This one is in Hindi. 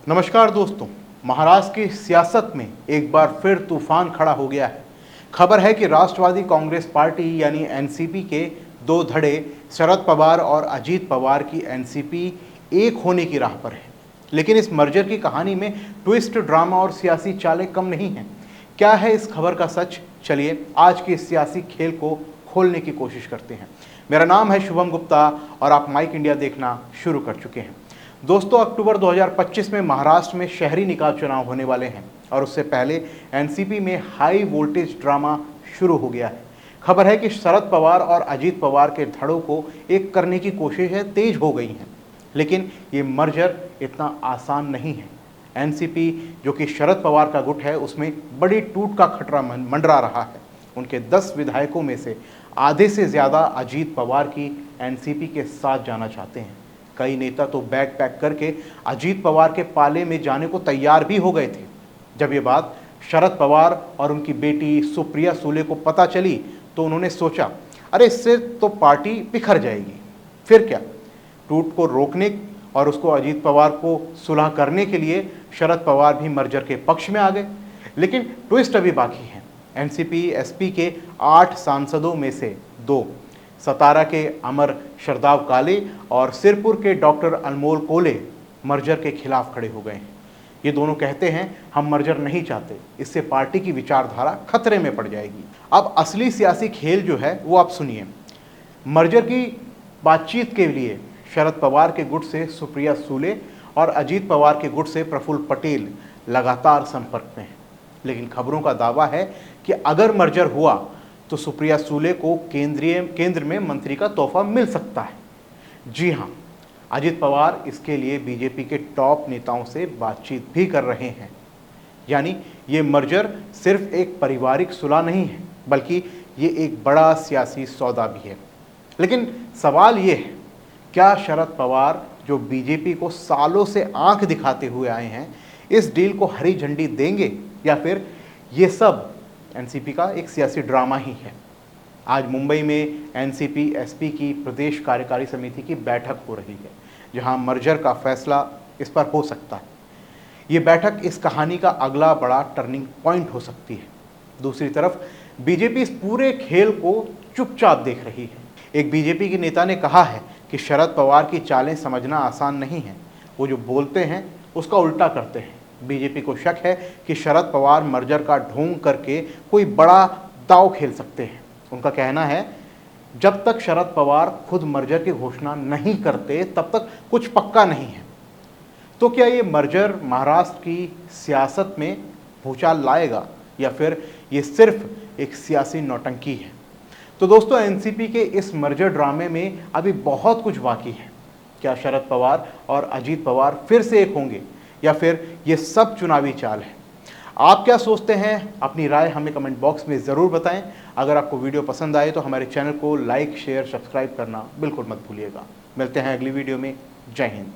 नमस्कार दोस्तों, महाराष्ट्र की सियासत में एक बार फिर तूफान खड़ा हो गया है। खबर है कि राष्ट्रवादी कांग्रेस पार्टी यानी एनसीपी के दो धड़े शरद पवार और अजीत पवार की एनसीपी एक होने की राह पर है। लेकिन इस मर्जर की कहानी में ट्विस्ट, ड्रामा और सियासी चालें कम नहीं हैं। क्या है इस खबर का सच? चलिए आज के इस सियासी खेल को खोलने की कोशिश करते हैं। मेरा नाम है शुभम गुप्ता और आप माइक इंडिया देखना शुरू कर चुके हैं। दोस्तों, अक्टूबर 2025 में महाराष्ट्र में शहरी निकाय चुनाव होने वाले हैं और उससे पहले एनसीपी में हाई वोल्टेज ड्रामा शुरू हो गया है। खबर है कि शरद पवार और अजीत पवार के धड़ों को एक करने की कोशिशें तेज हो गई हैं, लेकिन ये मर्जर इतना आसान नहीं है। एनसीपी जो कि शरद पवार का गुट है, उसमें बड़ी टूट का खतरा मंडरा रहा है। उनके 10 विधायकों में से आधे से ज़्यादा अजीत पवार की एनसीपी के साथ जाना चाहते हैं। कई नेता तो बैग पैक करके अजीत पवार के पाले में जाने को तैयार भी हो गए थे। जब ये बात शरद पवार और उनकी बेटी सुप्रिया सुले को पता चली तो उन्होंने सोचा, अरे इससे तो पार्टी बिखर जाएगी। फिर क्या, टूट को रोकने और उसको अजीत पवार को सुलह करने के लिए शरद पवार भी मर्जर के पक्ष में आ गए। लेकिन ट्विस्ट अभी बाकी है। एनसीपी एसपी के 8 सांसदों में से 2, सतारा के अमर शरदाव काले और सिरपुर के डॉक्टर अनमोल कोले मर्जर के खिलाफ खड़े हो गए हैं। ये दोनों कहते हैं, हम मर्जर नहीं चाहते, इससे पार्टी की विचारधारा खतरे में पड़ जाएगी। अब असली सियासी खेल जो है वो आप सुनिए। मर्जर की बातचीत के लिए शरद पवार के गुट से सुप्रिया सुले और अजीत पवार के गुट से प्रफुल्ल पटेल लगातार संपर्क में हैं। लेकिन खबरों का दावा है कि अगर मर्जर हुआ तो सुप्रिया सुले को केंद्र में मंत्री का तोहफा मिल सकता है। जी हाँ, अजीत पवार इसके लिए बीजेपी के टॉप नेताओं से बातचीत भी कर रहे हैं। यानी ये मर्जर सिर्फ एक पारिवारिक सुलह नहीं है, बल्कि ये एक बड़ा सियासी सौदा भी है। लेकिन सवाल ये है, क्या शरद पवार जो बीजेपी को सालों से आंख दिखाते हुए आए हैं, इस डील को हरी झंडी देंगे या फिर ये सब एनसीपी का एक सियासी ड्रामा ही है? आज मुंबई में एनसीपी एसपी की प्रदेश कार्यकारी समिति की बैठक हो रही है, जहां मर्जर का फैसला इस पर हो सकता है। ये बैठक इस कहानी का अगला बड़ा टर्निंग पॉइंट हो सकती है। दूसरी तरफ बीजेपी इस पूरे खेल को चुपचाप देख रही है। एक बीजेपी के नेता ने कहा है कि शरद पवार की चालें समझना आसान नहीं है, वो जो बोलते हैं उसका उल्टा करते हैं। बीजेपी को शक है कि शरद पवार मर्जर का ढोंग करके कोई बड़ा दांव खेल सकते हैं। उनका कहना है, जब तक शरद पवार खुद मर्जर की घोषणा नहीं करते तब तक कुछ पक्का नहीं है। तो क्या ये मर्जर महाराष्ट्र की सियासत में भूचाल लाएगा या फिर ये सिर्फ एक सियासी नौटंकी है? तो दोस्तों, एनसीपी के इस मर्जर ड्रामे में अभी बहुत कुछ बाकी है। क्या शरद पवार और अजीत पवार फिर से एक होंगे या फिर ये सब चुनावी चाल है? आप क्या सोचते हैं? अपनी राय हमें कमेंट बॉक्स में ज़रूर बताएं। अगर आपको वीडियो पसंद आए तो हमारे चैनल को लाइक, शेयर, सब्सक्राइब करना बिल्कुल मत भूलिएगा। मिलते हैं अगली वीडियो में। जय हिंद।